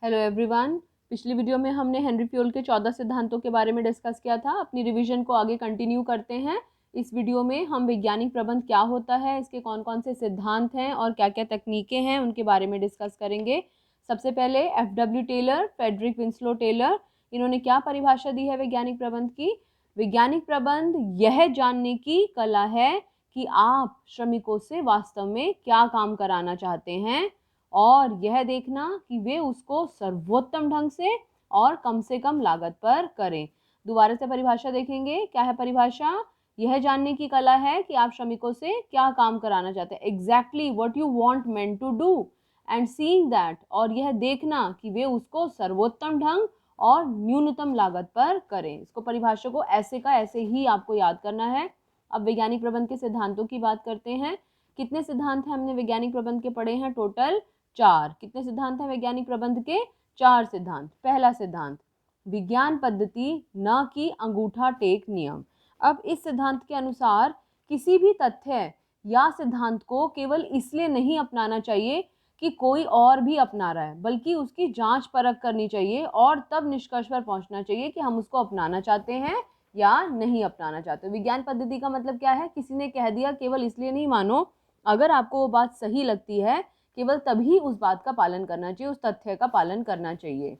Hello everyone. पिछली video में हमने हेनरी फ्योल के 14 सिद्धांतों के बारे में डिस्कस किया था। अपनी रिवीजन को आगे कंटिन्यू करते हैं। इस वीडियो में हम वैज्ञानिक प्रबंध क्या होता है, इसके कौन कौन से सिद्धांत हैं और क्या क्या तकनीकें हैं उनके बारे में डिस्कस करेंगे। सबसे पहले F W. Taylor, Frederick Winslow Taylor, इन्होंने क्या परिभाषा दी है वैज्ञानिक प्रबंध की। वैज्ञानिक प्रबंध यह जानने की कला है कि आप श्रमिकों से वास्तव में क्या काम कराना चाहते हैं और यह देखना कि वे उसको सर्वोत्तम ढंग से कम लागत पर करें। दोबारा से परिभाषा देखेंगे। क्या है परिभाषा? यह जानने की कला है कि आप श्रमिकों से क्या काम कराना चाहते हैं, exactly what you want men to do, and seeing that, और यह देखना कि वे उसको सर्वोत्तम ढंग और न्यूनतम लागत पर करें। इसको परिभाषा को ऐसे का ऐसे ही आपको याद करना है। अब वैज्ञानिक प्रबंध के सिद्धांतों की बात करते हैं। कितने सिद्धांत हैं हमने वैज्ञानिक प्रबंध के पढ़े हैं? टोटल 4। कितने सिद्धांत हैं वैज्ञानिक प्रबंध के? 4 सिद्धांत। पहला सिद्धांत, विज्ञान पद्धति न कि अंगूठा टेक नियम। अब इस सिद्धांत के अनुसार किसी भी तथ्य या सिद्धांत को केवल इसलिए नहीं अपनाना चाहिए कि कोई और भी अपना रहा है, बल्कि उसकी जांच परख करनी चाहिए और तब निष्कर्ष पर पहुंचना चाहिए कि हम उसको अपनाना चाहते हैं या नहीं अपनाना चाहते। विज्ञान पद्धति का मतलब क्या है? किसी ने कह दिया केवल इसलिए नहीं मानो, अगर आपको वो बात सही लगती है केवल तभी उस बात का पालन करना चाहिए, उस तथ्य का पालन करना चाहिए।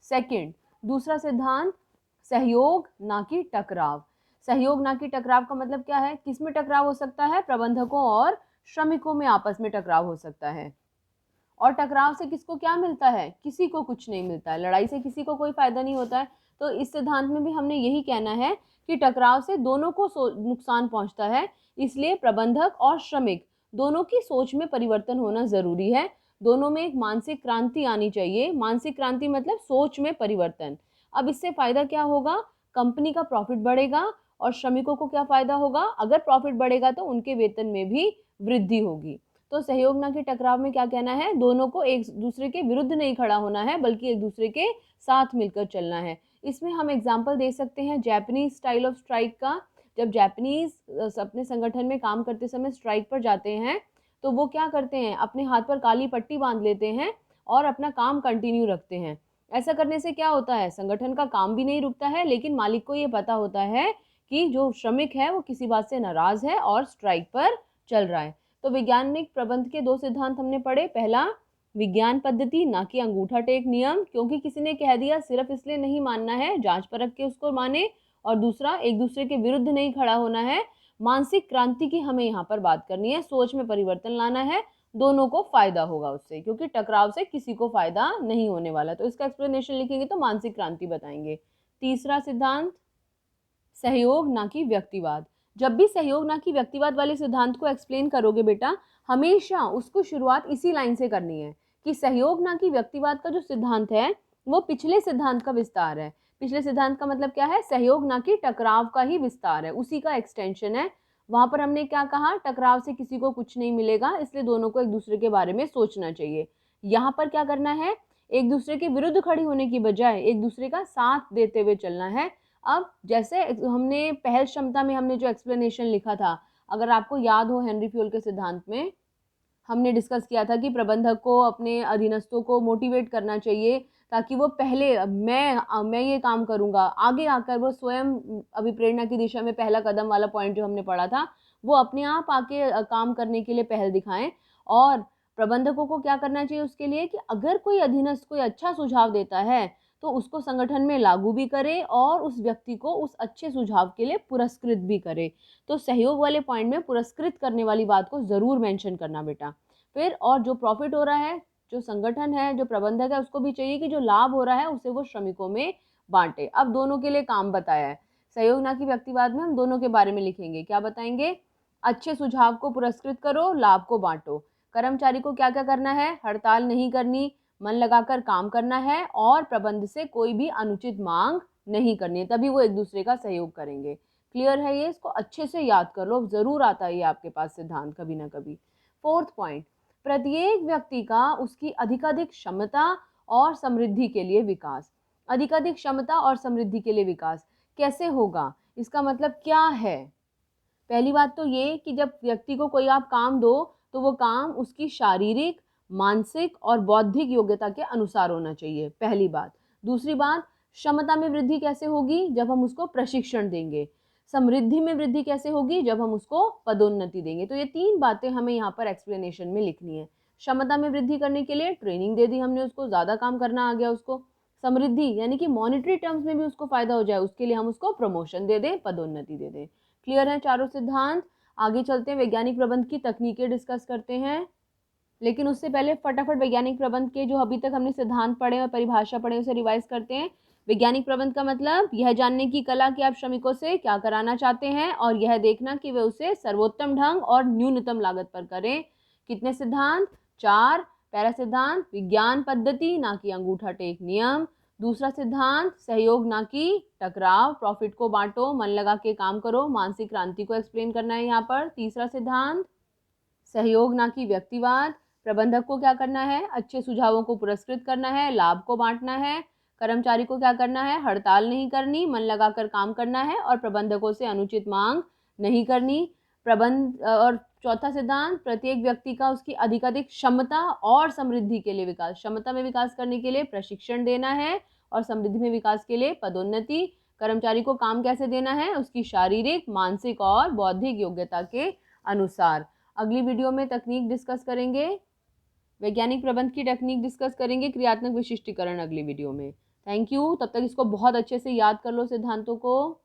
सेकंड, दूसरा सिद्धांत, सहयोग ना कि टकराव। सहयोग ना कि टकराव का मतलब क्या है? किसमें टकराव हो सकता है? प्रबंधकों और श्रमिकों में आपस में टकराव हो सकता है। और टकराव से किसको क्या मिलता है? किसी को कुछ नहीं मिलता है। लड़ाई से किसी को कोई फायदा नहीं होता है। तो इस सिद्धांत में भी हमने यही कहना है कि टकराव से दोनों को नुकसान पहुंचता है, इसलिए प्रबंधक और श्रमिक दोनों की सोच में परिवर्तन होना जरूरी है। दोनों में एक मानसिक क्रांति आनी चाहिए। मानसिक क्रांति मतलब सोच में परिवर्तन। अब इससे फायदा क्या होगा? कंपनी का प्रॉफिट बढ़ेगा और श्रमिकों को क्या फायदा होगा? अगर प्रॉफिट बढ़ेगा तो उनके वेतन में भी वृद्धि होगी। तो सहयोग ना कि टकराव में क्या कहना है? दोनों को एक दूसरे के विरुद्ध नहीं खड़ा होना है, बल्कि एक दूसरे के साथ मिलकर चलना है। इसमें हम एग्जाम्पल दे सकते हैं जापानीज स्टाइल ऑफ स्ट्राइक का। जब जापानीज अपने संगठन में काम करते समय स्ट्राइक पर जाते हैं तो वो क्या करते हैं? अपने हाथ पर काली पट्टी बांध लेते हैं और अपना काम कंटिन्यू रखते हैं। ऐसा करने से क्या होता है? संगठन का काम भी नहीं रुकता है, लेकिन मालिक को ये पता होता है कि जो श्रमिक है वो किसी बात से नाराज है और स्ट्राइक पर चल रहा है। तो वैज्ञानिक प्रबंध के 2 सिद्धांत हमने पढ़े। पहला, विज्ञान पद्धति ना कि अंगूठा टेक नियम, क्योंकि किसी ने कह दिया सिर्फ इसलिए नहीं मानना है, जांच परख के उसको माने। और दूसरा, एक दूसरे के विरुद्ध नहीं खड़ा होना है। मानसिक क्रांति की हमें यहाँ पर बात करनी है, सोच में परिवर्तन लाना है। दोनों को फायदा होगा उससे, क्योंकि टकराव से किसी को फायदा नहीं होने वाला। तो इसका एक्सप्लेनेशन लिखेंगे तो मानसिक क्रांति बताएंगे। तीसरा सिद्धांत, सहयोग ना कि व्यक्तिवाद। जब भी सहयोग ना कि व्यक्तिवाद वाले सिद्धांत को एक्सप्लेन करोगे बेटा, हमेशा उसको शुरुआत इसी लाइन से करनी है कि सहयोग ना कि व्यक्तिवाद का जो सिद्धांत है वो पिछले सिद्धांत का विस्तार है। पिछले सिद्धांत का मतलब क्या है? सहयोग ना कि टकराव का ही विस्तार है, उसी का एक्सटेंशन है। वहां पर हमने क्या कहा? टकराव से किसी को कुछ नहीं मिलेगा, इसलिए दोनों को एक दूसरे के बारे में सोचना चाहिए। यहाँ पर क्या करना है? एक दूसरे के विरुद्ध खड़ी होने की बजाय एक दूसरे का साथ देते हुए चलना है। अब जैसे हमने पहल क्षमता में हमने जो एक्सप्लेनेशन लिखा था, अगर आपको याद हो, हेनरी फ्योल के सिद्धांत में हमने डिस्कस किया था कि प्रबंधक को अपने अधीनस्थों को मोटिवेट करना चाहिए ताकि वो पहले मैं ये काम करूंगा, आगे आकर वो स्वयं अभिप्रेरणा की दिशा में पहला कदम वाला पॉइंट जो हमने पढ़ा था, वो अपने आप आके काम करने के लिए पहल दिखाएं। और प्रबंधकों को क्या करना चाहिए उसके लिए कि अगर कोई अधीनस्थ कोई अच्छा सुझाव देता है तो उसको संगठन में लागू भी करे और उस व्यक्ति को उस अच्छे सुझाव के लिए पुरस्कृत भी करे। तो सहयोग वाले पॉइंट में पुरस्कृत करने वाली बात को जरूर मेंशन करना बेटा। फिर और जो प्रॉफिट हो रहा है, जो संगठन है, जो प्रबंधक है, उसको भी चाहिए कि जो लाभ हो रहा है उसे वो श्रमिकों में बांटे। अब दोनों के लिए काम बताया है। सहयोग ना कि व्यक्तिवाद में हम दोनों के बारे में लिखेंगे। क्या बताएंगे? अच्छे सुझाव को पुरस्कृत करो, लाभ को बांटो। कर्मचारी को क्या क्या करना है? हड़ताल नहीं करनी, मन लगाकर काम करना है और प्रबंध से कोई भी अनुचित मांग नहीं करनी है, तभी वो एक दूसरे का सहयोग करेंगे। क्लियर है ये? इसको अच्छे से याद कर लो, जरूर आता है ये आपके पास सिद्धांत कभी ना कभी। फोर्थ पॉइंट, प्रत्येक व्यक्ति का उसकी अधिकाधिक क्षमता और समृद्धि के लिए विकास। अधिकाधिक क्षमता और समृद्धि के लिए विकास कैसे होगा? इसका मतलब क्या है? पहली बात तो ये कि जब व्यक्ति को कोई आप काम दो तो वो काम उसकी शारीरिक, मानसिक और बौद्धिक योग्यता के अनुसार होना चाहिए, पहली बात। दूसरी बात, क्षमता में वृद्धि कैसे होगी? जब हम उसको प्रशिक्षण देंगे। समृद्धि में वृद्धि कैसे होगी? जब हम उसको पदोन्नति देंगे। तो ये 3 बातें हमें यहाँ पर एक्सप्लेनेशन में लिखनी है। क्षमता में वृद्धि करने के लिए ट्रेनिंग दे दी हमने उसको, ज़्यादा काम करना आ गया उसको। समृद्धि यानी कि मॉनेटरी टर्म्स में भी उसको फायदा हो जाए, उसके लिए हम उसको प्रमोशन दे दें, पदोन्नति दे दें। क्लियर है चारों सिद्धांत? आगे चलते हैं, वैज्ञानिक प्रबंध की तकनीकें डिस्कस करते हैं। लेकिन उससे पहले फटाफट वैज्ञानिक प्रबंध के जो अभी तक हमने सिद्धांत पढ़े और परिभाषा पढ़े उसे रिवाइज करते हैं। वैज्ञानिक प्रबंध का मतलब यह जानने की कला कि आप श्रमिकों से क्या कराना चाहते हैं और यह देखना कि वे उसे सर्वोत्तम ढंग और न्यूनतम लागत पर करें। कितने सिद्धांत? 4। पहला सिद्धांत विज्ञान पद्धति ना कि अंगूठा टेक नियम। दूसरा सिद्धांत सहयोग ना कि टकराव, प्रॉफिट को बांटो, मन लगा के काम करो, मानसिक क्रांति को एक्सप्लेन करना है यहाँ पर। तीसरा सिद्धांत सहयोग ना कि व्यक्तिवाद, प्रबंधक को क्या करना है? अच्छे सुझावों को पुरस्कृत करना है, लाभ को बांटना है। कर्मचारी को क्या करना है? हड़ताल नहीं करनी, मन लगाकर काम करना है और प्रबंधकों से अनुचित मांग नहीं करनी। और चौथा सिद्धांत प्रत्येक व्यक्ति का उसकी अधिकाधिक क्षमता और समृद्धि के लिए विकास, क्षमता में विकास करने के लिए प्रशिक्षण देना है और समृद्धि में विकास के लिए पदोन्नति। कर्मचारी को काम कैसे देना है? उसकी शारीरिक, मानसिक और बौद्धिक योग्यता के अनुसार। अगली वीडियो में तकनीक डिस्कस करेंगे, वैज्ञानिक प्रबंध की टेक्निक डिस्कस करेंगे, क्रियात्मक विशिष्टीकरण अगली वीडियो में। Thank you. तब तक इसको बहुत अच्छे से याद कर लो सिद्धांतों को।